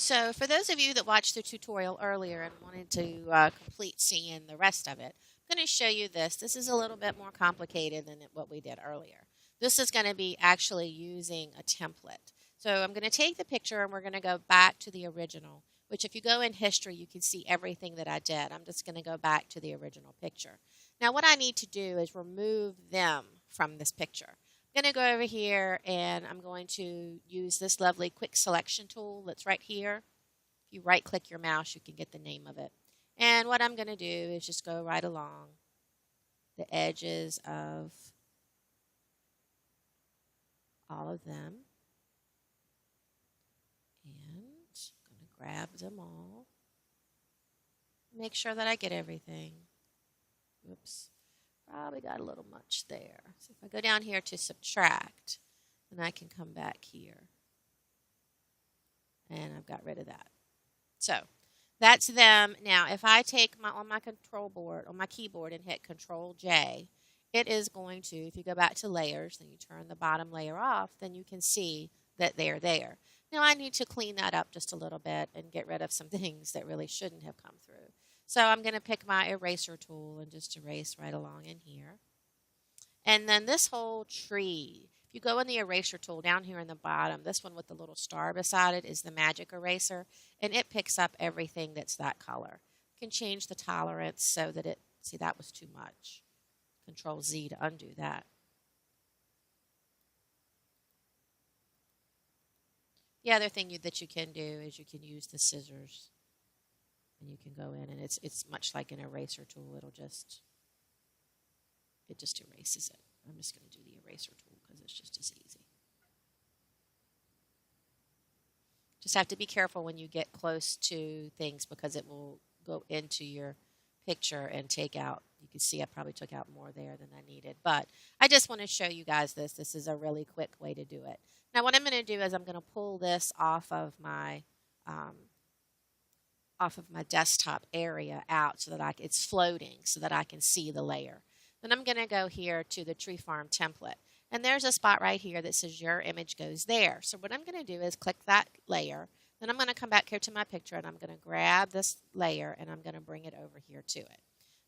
So for those of you that watched the tutorial earlier and wanted to complete seeing the rest of it, I'm going to show you this. This is a little bit more complicated than what we did earlier. This is going to be actually using a template. So I'm going to take the picture and we're going to go back to the original, which if you go in history, you can see everything that I did. I'm just going to go back to the original picture. Now what I need to do is remove them from this picture. I'm going to go over here and I'm going to use this lovely quick selection tool that's right here. If you right click your mouse, you can get the name of it. And what I'm going to do is just go right along the edges of all of them. And I'm going to grab them all. Make sure that I get everything. Oops. Probably got a little much there. So if I go down here to subtract, then I can come back here. And I've got rid of that. So that's them. Now, if I take on my control board, on my keyboard and hit Control J, it is going to, if you go back to layers, then you turn the bottom layer off, then you can see that they're there. Now I need to clean that up just a little bit and get rid of some things that really shouldn't have come through. So I'm going to pick my eraser tool and just erase right along in here. And then this whole tree, if you go in the eraser tool down here in the bottom, this one with the little star beside it is the magic eraser, and it picks up everything that's that color. You can change the tolerance so that it, see, that was too much. Control Z to undo that. The other thing that you can do is you can use the scissors and you can go in and it's much like an eraser tool. It just erases it. I'm just going to do the eraser tool because it's just as easy. Just have to be careful when you get close to things because it will go into your picture and take out. You can see I probably took out more there than I needed, but I just want to show you guys this. This is a really quick way to do it. Now what I'm going to do is I'm going to pull this off of my desktop area out so that it's floating so that I can see the layer. Then I'm going to go here to the Tree Farm template. And there's a spot right here that says your image goes there. So what I'm going to do is click that layer. Then I'm going to come back here to my picture and I'm going to grab this layer and I'm going to bring it over here to it.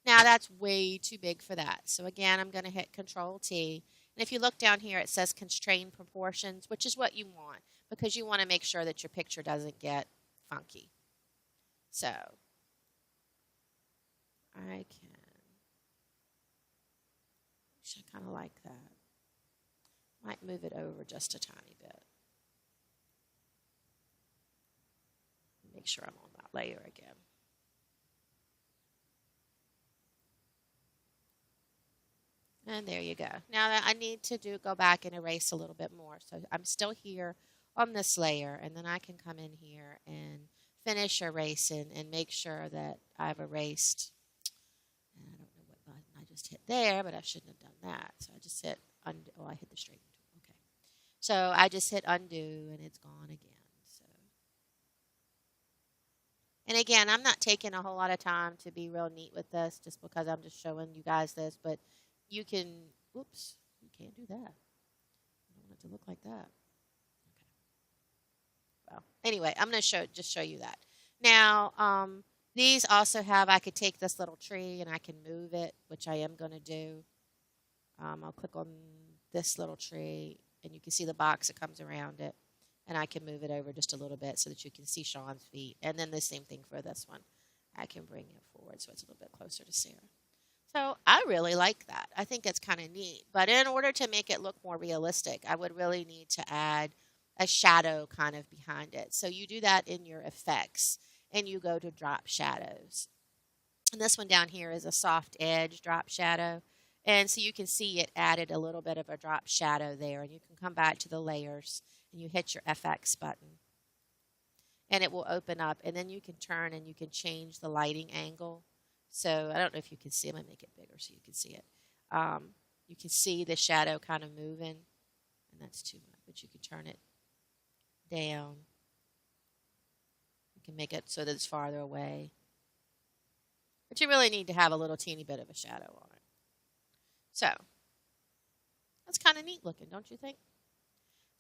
Now that's way too big for that. So again, I'm going to hit Control T. And if you look down here, it says constrain proportions, which is what you want because you want to make sure that your picture doesn't get funky. So I kind of like that. Might move it over just a tiny bit. Make sure I'm on that layer again. And there you go. Now I need to go back and erase a little bit more. So I'm still here on this layer, and then I can come in here and finish erasing and make sure that I've erased. And I don't know what button I just hit there, but I shouldn't have done that. So I just hit undo. Oh, I hit the straighten tool. Okay. So I just hit undo, and it's gone again. So, and again, I'm not taking a whole lot of time to be real neat with this, just because I'm just showing you guys this, but you can, oops, you can't do that. I don't want it to look like that. Okay. Well, anyway, I'm going to just show you that. Now, these also have, I could take this little tree and I can move it, which I am going to do. I'll click on this little tree and you can see the box that comes around it. And I can move it over just a little bit so that you can see Sean's feet. And then the same thing for this one. I can bring it forward so it's a little bit closer to Sarah. So I really like that. I think it's kind of neat. But in order to make it look more realistic, I would really need to add a shadow kind of behind it. So you do that in your effects and you go to drop shadows. And this one down here is a soft edge drop shadow. And so you can see it added a little bit of a drop shadow there. And you can come back to the layers and you hit your FX button. And it will open up. And then you can turn and you can change the lighting angle. So I don't know if you can see. I'm going to make it bigger so you can see it. You can see the shadow kind of moving. And that's too much. But you can turn it down. You can make it so that it's farther away. But you really need to have a little teeny bit of a shadow on it. So that's kind of neat looking, don't you think?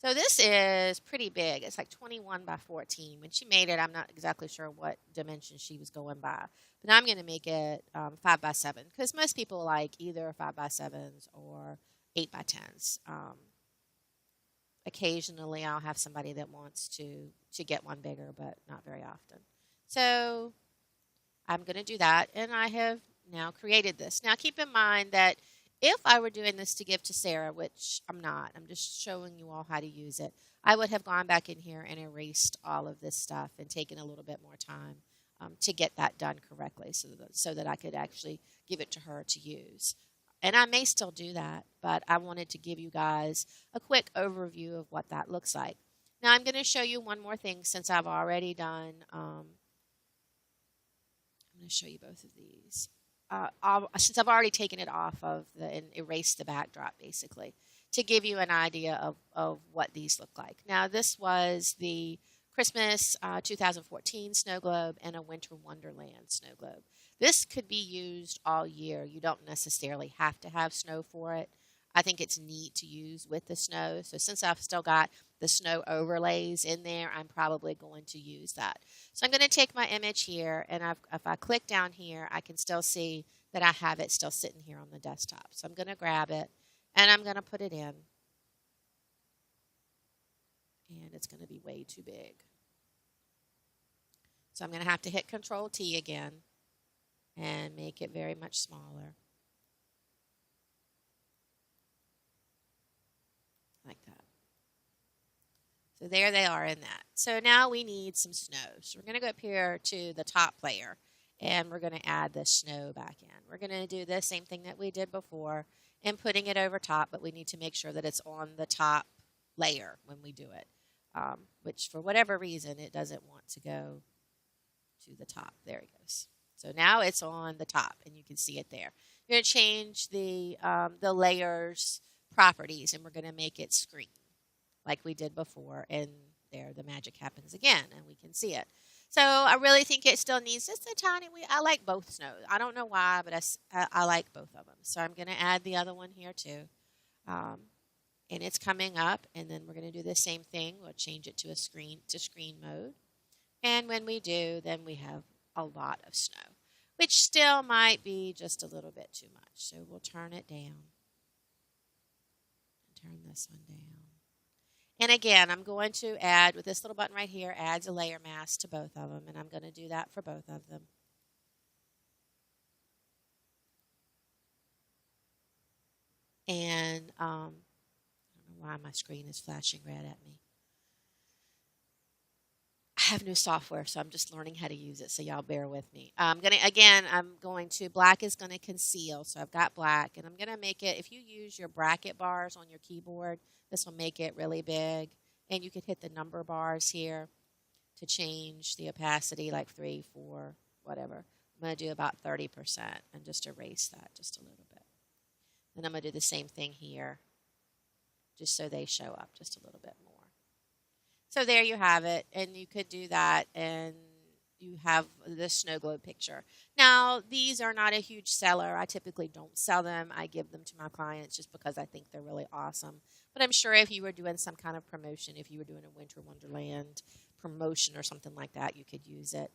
So this is pretty big. It's like 21 by 14. When she made it, I'm not exactly sure what dimension she was going by. But I'm going to make it 5 by 7 because most people like either 5 by 7s or 8 by 10s. Occasionally, I'll have somebody that wants to get one bigger, but not very often. So I'm going to do that, and I have now created this. Now, keep in mind that if I were doing this to give to Sarah, which I'm not, I'm just showing you all how to use it, I would have gone back in here and erased all of this stuff and taken a little bit more time to get that done correctly so that I could actually give it to her to use. And I may still do that, but I wanted to give you guys a quick overview of what that looks like. Now, I'm going to show you one more thing since I've already done, I'm going to show you both of these. Since I've already taken it off of and erased the backdrop, basically, to give you an idea of what these look like. Now, this was the Christmas 2014 snow globe and a Winter Wonderland snow globe. This could be used all year. You don't necessarily have to have snow for it. I think it's neat to use with the snow. So since I've still got the snow overlays in there, I'm probably going to use that. So I'm going to take my image here, and if I click down here, I can still see that I have it still sitting here on the desktop. So I'm going to grab it, and I'm going to put it in. And it's going to be way too big. So I'm going to have to hit Control-T again and make it very much smaller. Like that. So there they are in that. So now we need some snow. So we're going to go up here to the top layer, and we're going to add the snow back in. We're going to do the same thing that we did before and putting it over top, but we need to make sure that it's on the top layer when we do it, which for whatever reason it doesn't want to go to the top. There it goes. So now it's on the top, and you can see it there. You're going to change the layers properties, and we're going to make it screen like we did before, and there the magic happens again, and we can see it. So I really think it still needs just a tiny wee. I like both snows. I don't know why, but I like both of them. So I'm going to add the other one here too, and it's coming up, and then we're going to do the same thing. We'll change it to screen mode, and when we do, then we have a lot of snow, which still might be just a little bit too much. So we'll turn it down. Turn this one down. And again, I'm going to add, with this little button right here, adds a layer mask to both of them, and I'm going to do that for both of them. And I don't know why my screen is flashing red at me. I have new software, so I'm just learning how to use it, so y'all bear with me. Black is going to conceal, so I've got black, and I'm going to make it, if you use your bracket bars on your keyboard, this will make it really big, and you can hit the number bars here to change the opacity, like 3, 4, whatever. I'm going to do about 30% and just erase that just a little bit. And I'm going to do the same thing here, just so they show up just a little bit more. So there you have it, and you could do that, and you have the snow globe picture. Now, these are not a huge seller. I typically don't sell them. I give them to my clients just because I think they're really awesome. But I'm sure if you were doing some kind of promotion, if you were doing a Winter Wonderland promotion or something like that, you could use it.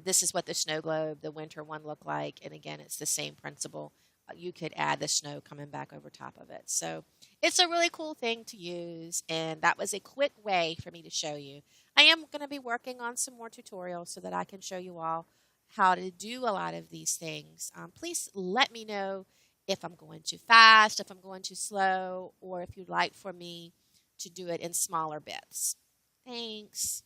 This is what the snow globe, the winter one, looked like, and again, it's the same principle. You could add the snow coming back over top of it. So it's a really cool thing to use, and that was a quick way for me to show you. I am going to be working on some more tutorials so that I can show you all how to do a lot of these things. Please let me know if I'm going too fast, if I'm going too slow, or if you'd like for me to do it in smaller bits. Thanks.